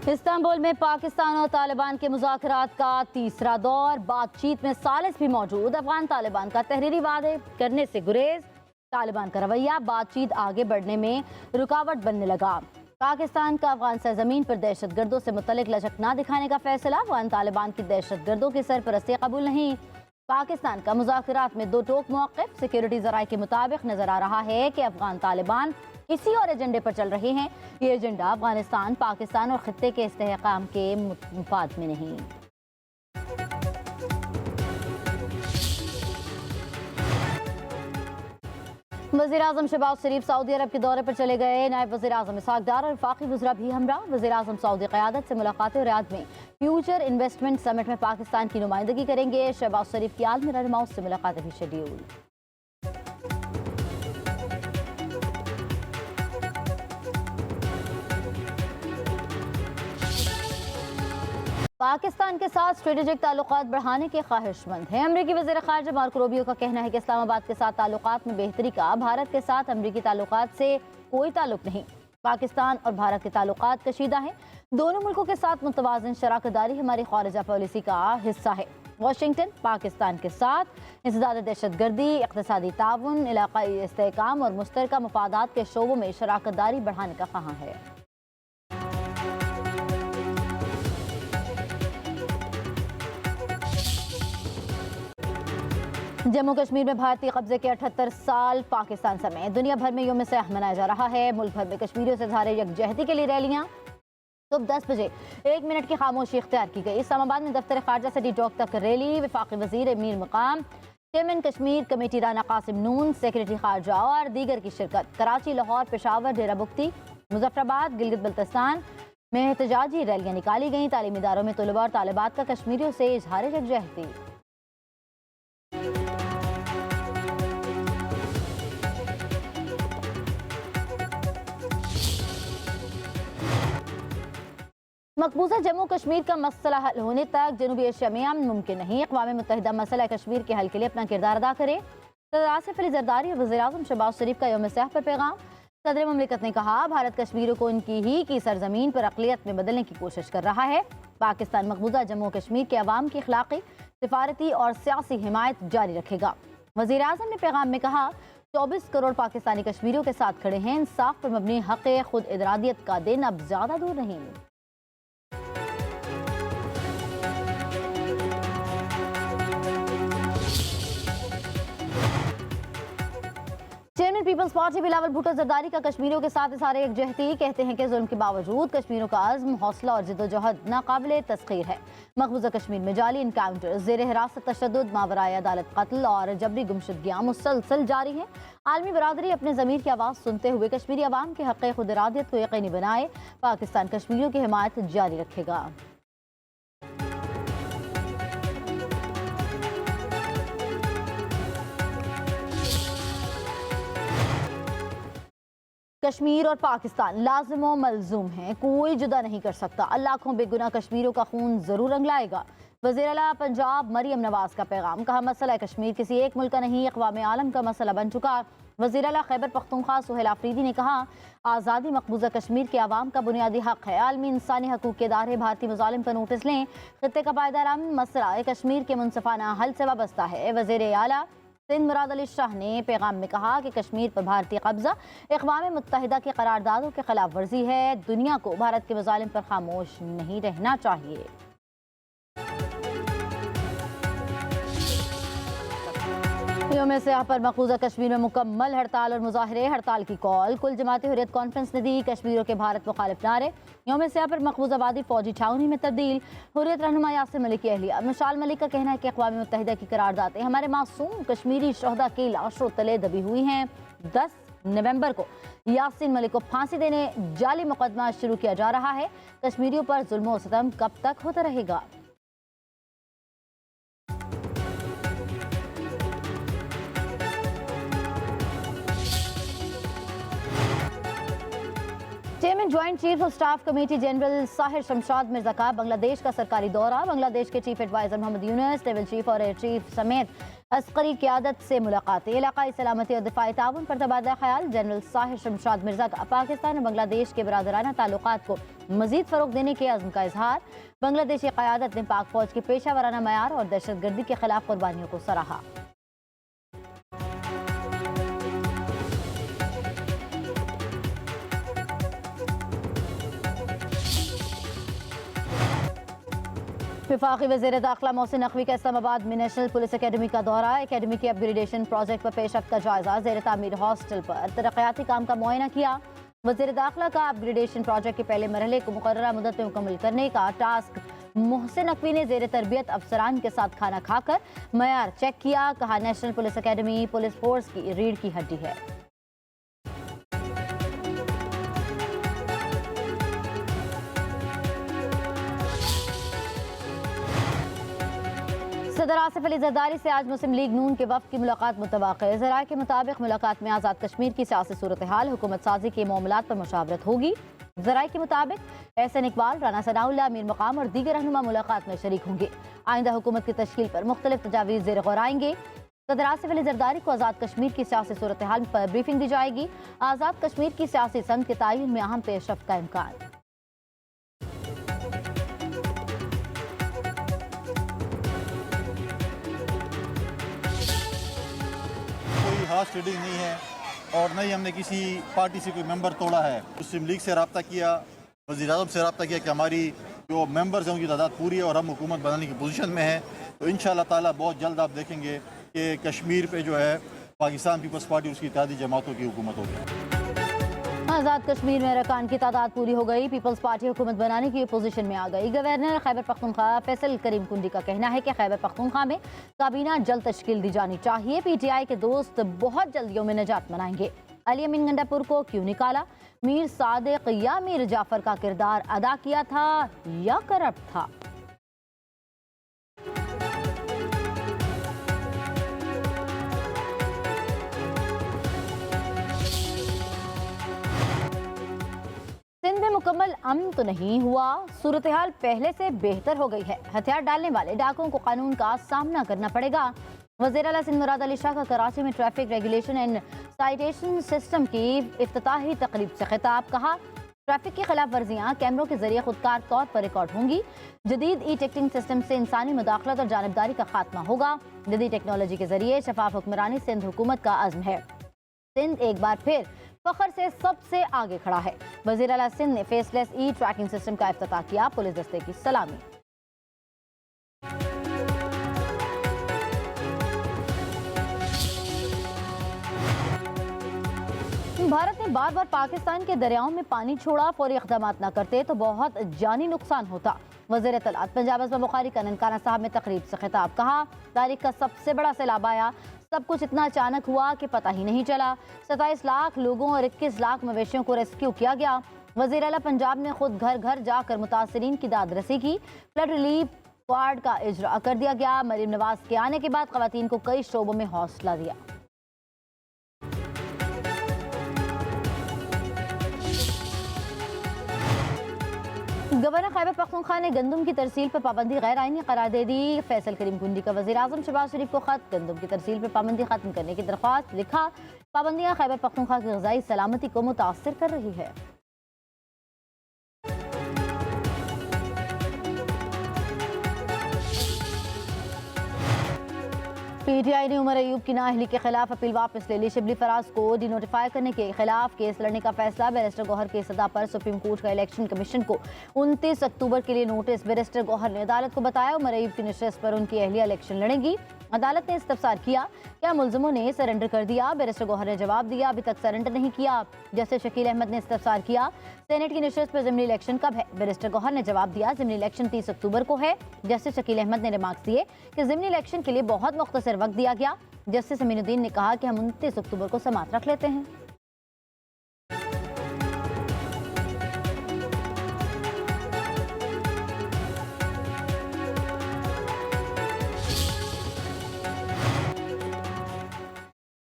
Istanbul में पाकिस्तान और तालिबान के मुज़ाकरात का तीसरा दौर। बातचीत में सालिस भी मौजूद। अफगान तालिबान का तहरीरी वादे करने से गुरेज। तालिबान का रवैया बातचीत आगे बढ़ने में रुकावट बनने लगा। पाकिस्तान का अफगान सरजमीन पर दहशतगर्दों से मुतल्लिक लचक न दिखाने का फैसला। अफगान तालिबान की दहशतगर्दों की सरपरस्ती कबूल नहीं। पाकिस्तान का मुज़ाकरात में दो टोक मौक़िफ़। सिक्योरिटी ज़राए के मुताबिक नजर आ रहा है कि अफगान तालिबान किसी और एजेंडे पर चल रहे हैं। ये एजेंडा अफगानिस्तान, पाकिस्तान और खित्ते के इस्तेहकाम के मुफाद में नहीं। वज़ीर-ए-आज़म शहबाज शरीफ सऊदी अरब के दौरे पर चले गए। नायब वज़ीर-ए-आज़म इसहाक डार और वफाकी वज़रा भी हमरा। वज़ीर-ए-आज़म सऊदी क़यादत से मुलाकातें और रियाद में फ्यूचर इन्वेस्टमेंट समिट में पाकिस्तान की नुमाइंदगी करेंगे। शहबाज शरीफ की आलमी रहनुमाओं से मुलाकातें भी शेड्यूल। पाकिस्तान के साथ स्ट्रेटेजिक ताल्लुकात बढ़ाने के ख्वाहिशमंद हैं। अमरीकी वज़ीर ख़ारिजा मार्को रूबियो का कहना है कि इस्लामाबाद के साथ ताल्लुकात में बेहतरी का भारत के साथ अमरीकी ताल्लुकात से कोई ताल्लुक नहीं। पाकिस्तान और भारत के ताल्लुकात कशीदा हैं। दोनों मुल्कों के साथ मुतवाज़िन शराकतदारी हमारी ख़ारिजा पॉलिसी का हिस्सा है। वाशिंगटन पाकिस्तान के साथ इंसदाद दहशतगर्दी, इक़्तिसादी ताउन, इलाक़ाई इस्तेहकाम और मुश्तरका मफादात के शोबों में शराकतदारी बढ़ाने का ख्वाह है। जम्मू कश्मीर में भारतीय कब्जे के 78 साल पाकिस्तान समेत दुनिया भर में यौम सयाह मनाया जा रहा है। मुल्क भर में कश्मीरियों से इज़हार यकजहती के लिए रैलियां। सुबह 10 बजे 1 मिनट की खामोशी इख्तियार की गई। इस्लामाबाद में दफ्तर खारजा से डी चौक तक रैली। वफाकी वज़ीर अमीर मकाम, चेयरमैन कश्मीर कमेटी राना कासिम नून, सेक्रेटरी खारजा और दीगर की शिरकत। कराची, लाहौर, पेशावर, डेरा बुख्ती, मुजफ्फराबाद, गिलगित बल्तिस्तान में एहतजाजी रैलियां निकाली गईं। तालीमी इदारों में तलबा और तालिबात का कश्मीरियों से इज़हार यकजहती। मकबूजा जम्मू कश्मीर का मसला हल होने तक जनूबी एशिया में अमन मुमकिन नहीं। अक़वाम मुत्तहिदा मसला कश्मीर के हल के लिए अपना किरदार अदा करे। सदर आसिफ अली ज़रदारी और वज़ीर-ए-आज़म शहबाज शरीफ का यौम सयाह पर पैगाम। सदर ममलिकत ने कहा, भारत कश्मीरियों को उनकी ही की सरजमीन पर अक़लियत में बदलने की कोशिश कर रहा है। पाकिस्तान मकबूजा जम्मू कश्मीर के अवाम की अखलाकी, सिफारती और सियासी हिमायत जारी रखेगा। वज़ीर-ए-आज़म ने पैगाम में कहा, 24 करोड़ पाकिस्तानी कश्मीरियों के साथ खड़े हैं। इंसाफ पर मबनी हक़ खुद इरादियत का दिन अब ज़्यादा दूर नहीं। चेयरमैन पीपल्स पार्टी बिलावल भुट्टो जरदारी का कश्मीरियों के साथ इज़हार यकजहती। कहते हैं कि जुल्म के बावजूद कश्मीरियों का अज़्म, हौसला और जिद्दोजहद नाकाबिले तस्खीर है। मकबूजा कश्मीर में जाली इनकाउंटर, ज़ेर हिरासत तशद्दुद, मावराए अदालत कत्ल और जबरी गुमशुदगियाँ मुसलसल जारी हैं। आलमी बरादरी अपने ज़मीर की आवाज़ सुनते हुए कश्मीरी अवाम के हक़ खुद इरादियत को यकीनी बनाए। पाकिस्तान कश्मीरियों की हिमायत जारी रखेगा। कश्मीर और पाकिस्तान लाजिम व मलजूम हैं, कोई जुदा नहीं कर सकता। लाखों बेगुनाह कश्मीरियों का खून जरूर रंग लाएगा। वज़ीर आला पंजाब मरियम नवाज का पैगाम। कहा, मसला कश्मीर किसी एक मुल्क का नहीं, अक़वाम आलम का मसला बन चुका। वज़ीर आला खैबर पख्तूनख्वा सुहेल आफरीदी ने कहा, आज़ादी मकबूजा कश्मीर के अवाम का बुनियादी हक़ है। आलमी इंसानी हकूक़ के इदारे भारतीय मुज़ालिम का नोटिस लें। खित्ते का पायदार अमन मसला कश्मीर के मुनसिफाना हल से वाबस्ता है। वज़ीर आला सिंध मुराद अली शाह ने पैगाम में कहा कि कश्मीर पर भारतीय कब्जा अक़वाम मुत्तहिदा की करारदादों के खिलाफ वर्जी है। दुनिया को भारत के मुज़ालिम पर खामोश नहीं रहना चाहिए। यौम सयाह पर मकबूजा कश्मीर में मुकम्मल हड़ताल और मुजाहरे। हड़ताल की कॉल कुल जमाती हुर्रियत कॉन्फ्रेंस ने दी। कश्मीरियों के भारत मुखालिफ नारे। यौम सयाह पर मकबूजाबादी फौजी छावनी में तब्दील। हुर्रियत रहनुमा यासिर मलिक की अहलिया मिसाल मलिक का कहना है कि अक़वाम मुत्तहिदा की करारदादें हमारे मासूम कश्मीरी शहदा की लाशों तले दबी हुई हैं। 10 नवंबर को यासिन मलिक को फांसी देने जाली मुकदमा शुरू किया जा रहा है। कश्मीरियों पर जुल्म और सितम कब तक होता रहेगा? Chairman joint chief of staff committee general Sahir Shamshad Mirza का बांग्लादेश का सरकारी दौरा। बांग्लादेश के chief adviser Mohammad Yunus, naval chief और एयर चीफ समेत अस्करी क़यादत से मुलाकातें, इलाकाई सलामती और दिफाई ताउन पर तबादला ख्याल। जनरल साहिर शमशाद मिर्जा का पाकिस्तान और बांग्लादेश के बरादराना ताल्लुकात को मजीद फ़रोग देने के अज़्म का इजहार। बांग्लादेशी क़यादत ने पाक फ़ौज के पेशा वराना मयार और दहशत गर्दी के खिलाफ कुर्बानियों को सराहा। वफाकी वज़ीर दाखिला मोहसिन नकवी का इस्लामाबाद में नेशनल पुलिस अकेडमी का दौरा। अकेडमी के अपग्रेडेशन प्रोजेक्ट पर पेशरफ्त का जायजा। ज़ेर तामीर हॉस्टल पर तरक्याती काम का मुआयना किया। वज़ीर दाखिला का अपग्रेडेशन प्रोजेक्ट के पहले मरहले को मुकर्ररा मुद्दत में मुकम्मल करने का टास्क। मोहसिन नकवी ने ज़ेर तरबियत अफसरान के साथ खाना खाकर मयार चेक किया। कहा, national police academy police force की रीढ़ की हड्डी है। सदर आसिफ अली जरदारी से आज मुस्लिम लीग नून के वफ़द की मुलाकात मुतवक्किल। ज़राए के मुताबिक मुलाकात में आज़ाद कश्मीर की सियासी सूरत हाल, हुकूमत साजी के मामलात पर मुशावरत होगी। ज़राए के मुताबिक एहसन इकबाल, राना सनाउल्लाह, मीर मकाम और दीगर रहनुमा मुलाकात में शरीक होंगे। आइंदा हुकूमत की तश्कील पर मुख्तलिफ तजावीज़ ज़ेर गौर आएंगे। सदर आसिफ अली जरदारी को आज़ाद कश्मीर की सियासी सूरत हाल पर ब्रीफिंग दी जाएगी। आज़ाद कश्मीर की सियासी संघ के तयन में अहम पेशरफ्त का इम्कान। खास ट्रेडिंग नहीं है और न ही हमने किसी पार्टी से कोई मेंबर तोड़ा है। मुस्लिम लीग से रब्ता किया, वज़ीर-ए-आज़म से रब्ता किया कि हमारी जो मेंबर्स हैं उनकी तादाद पूरी है और हम हुकूमत बनाने की पोजीशन में हैं। तो इंशाअल्लाह ताला बहुत जल्द आप देखेंगे कि कश्मीर पे जो है पाकिस्तान पीपल्स पार्टी उसकी इत्तेहादी जमातों की हुकूमत होगी। आज़ाद कश्मीर में अरकान की तादाद पूरी हो गई। पीपल्स पार्टी हुकूमत बनाने की पोजीशन में आ गई। गवर्नर खैबर पख्तूनख्वा फैसल करीम कुंडी का कहना है कि खैबर पख्तूनख्वा में काबीना जल्द तश्कील दी जानी चाहिए। PTI के दोस्त बहुत जल्द यौम निजात मनाएंगे। अली अमीन गंडापुर को क्यों निकाला? मीर सादिक या मीर जाफर का किरदार अदा किया था या करप्ट था? सिंध में मुकम्मल अमन तो नहीं हुआ, सूरत हाल पहले से बेहतर हो गई है। हथियार डालने वाले डाकुओं को कानून का सामना करना पड़ेगा। वज़ीर आला सिंध मुराद अली शाह का कराची में traffic regulation and citation system की इफ्तिताही तकरीब से खिताब। कहा, ट्रैफिक की खिलाफ वर्जियाँ कैमरों के जरिए खुदकार तौर पर रिकॉर्ड होंगी। जदीद टिकटिंग सिस्टम से इंसानी मुदाखलत और जानबदारी का खात्मा होगा। जदीद टेक्नोलॉजी के जरिए शफाफ हुक्मरानी सिंध हुकूमत का अज़्म है। सिंध एक बार फिर फखर से सबसे आगे खड़ा है। वज़ीर आला सिंध ने फेसलेस ट्रैकिंग सिस्टम का इफ्तिताह किया। पुलिस दस्ते की सलामी। भारत ने बार बार पाकिस्तान के दरियाओं में पानी छोड़ा। फौरी इक़दाम न करते तो बहुत जानी नुकसान होता। वज़ीर इत्तलात पंजाब अज़मा बुखारी का ननकाना साहब में तकरीब से खिताब। कहा, तारीख का सबसे बड़ा सैलाब आया, सब कुछ इतना अचानक हुआ कि पता ही नहीं चला। 27 लाख लोगों और 21 लाख मवेशियों को रेस्क्यू किया गया। वज़ीर आला पंजाब ने खुद घर घर जाकर मुतासरीन की दाद रसी की। फ्लड रिलीफ वार्ड का इजरा कर दिया गया। मरीम नवाज के आने के बाद ख़वातीन को कई शोबों में हौसला दिया। गवर्नर खैबर पख्तूनख्वा ने गंदम की तरसील पर पाबंदी गैर आईनी करार दे दी। फैसल करीम कुंडी का वज़ीर आज़म शहबाज शरीफ को खत। गंदम की तरसील पर पाबंदी खत्म करने की दरख्वास्त। लिखा, पाबंदियां खैबर पख्तूनख्वा की ग़िज़ाई सलामती को मुतासर कर रही है। PTI ने उमर अयूब की नाअहली के खिलाफ अपील वापस ले ली। शिबली फराज को डिनोटिफाई करने के खिलाफ केस लड़ने का फैसला। बैरिस्टर गौहर की सदा पर सुप्रीम कोर्ट का इलेक्शन कमीशन को 29 अक्टूबर के लिए नोटिस। बैरिस्टर गौहर ने अदालत को बताया, उमर अयूब की नशस्त पर उनकी अहलिया इलेक्शन लड़ेंगी। अदालत ने इस्तफसार किया, क्या मुलजमों ने सरेंडर कर दिया? बैरिस्टर गौहर ने जवाब दिया, अभी तक सरेंडर नहीं किया। जस्टिस शकील अहमद ने इस्तफसार किया, सेनेट की नशस्त पर ज़िमनी इलेक्शन कब है? बैरिस्टर गौहर ने जवाब दिया, ज़िमनी इलेक्शन 30 अक्टूबर को है। जस्टिस शकील अहमद ने रिमार्क्स दिए कि ज़िमनी इलेक्शन के लिए बहुत मुख्तसर वक्त दिया गया। जस्टिस अमीनुद्दीन ने कहा कि हम 29 अक्टूबर को समाअत रख लेते हैं।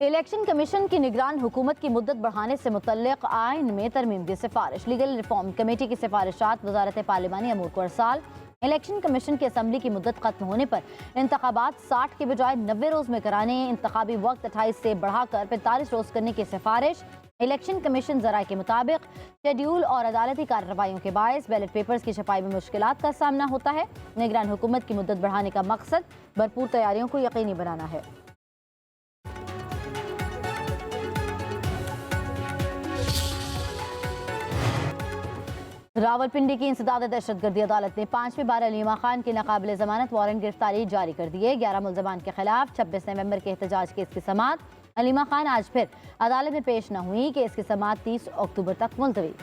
इलेक्शन कमीशन की निगरान हुकूमत की मुद्दत बढ़ाने से मुतल्लिक आइन में तरमीम की सिफारिश। लीगल रिफॉर्म कमेटी की सिफारिशात वजारत पार्लिमानी अमूर को अरसाल। इलेक्शन कमीशन की असम्बली की मुद्दत खत्म होने पर इंतखाबात 60 के बजाय 90 रोज में कराने, इंतखाबी वक्त 28 से बढ़ाकर 45 रोज करने की सिफारिश। इलेक्शन कमीशन जराये के मुताबिक शेड्यूल और अदालती कार्रवाइयों के बायस बैलेट पेपर्स की छपाई में मुश्किलात का सामना होता है। निगरान हुकूमत की मुद्दत बढ़ाने का मकसद भरपूर तैयारियों को यकीनी बनाना है। रावलपिंडी की इंसदाद दहशतगर्दी अदालत ने 5वीं बार अलीमा खान की नाकाबिल जमानत वारंट गिरफ्तारी जारी कर दी है। 11 मुलजमान के खिलाफ 26 नवंबर के एहतजाज केस की समाअत। अलीमा खान आज फिर अदालत में पेश न हुई। केस की समाअत 30 अक्टूबर तक मुलतवी।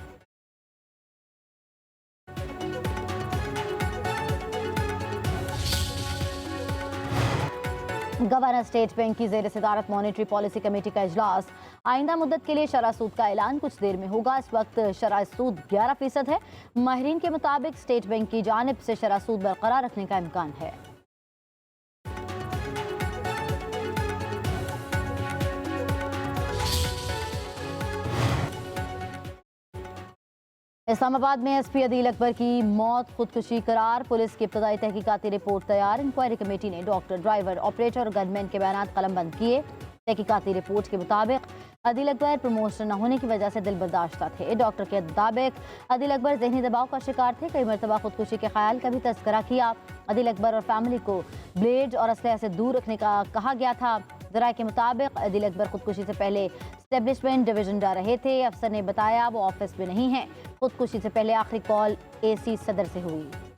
गवर्नर स्टेट बैंक की जेर सदारत मॉनेटरी पॉलिसी कमेटी का इजलास आइंदा मुद्दत के लिए शरह सूद का ऐलान कुछ देर में होगा। इस वक्त शरह सूद 11% है। माहिरीन के मुताबिक स्टेट बैंक की जानिब से शरह सूद बरकरार रखने का इम्कान है। इस्लामाबाद में एसपी अदील अकबर की मौत खुदकुशी करार। पुलिस की इब्तदाई तहकीकाती रिपोर्ट तैयार। इंक्वायरी कमेटी ने डॉक्टर, ड्राइवर, ऑपरेटर और गनमैन के बयान कलमबंद किए। तहकीकाती रिपोर्ट के मुताबिक अदील अकबर प्रमोशन न होने की वजह से दिल बर्दाश्ता थे। डॉक्टर के मुताबिक अदील अकबर जहनी दबाव का शिकार थे। कई मरतबा खुदकुशी के ख्याल का भी तस्करा किया। अदील अकबर और फैमिली को ब्लेड और असलहे से दूर रखने का कहा गया था। जराये के मुताबिक अदील अकबर खुदकुशी से पहले एस्टेब्लिशमेंट डिवीजन जा रहे थे। अफसर ने बताया वो ऑफिस में नहीं है। खुदकुशी से पहले आखिरी कॉल एसी सदर से हुई।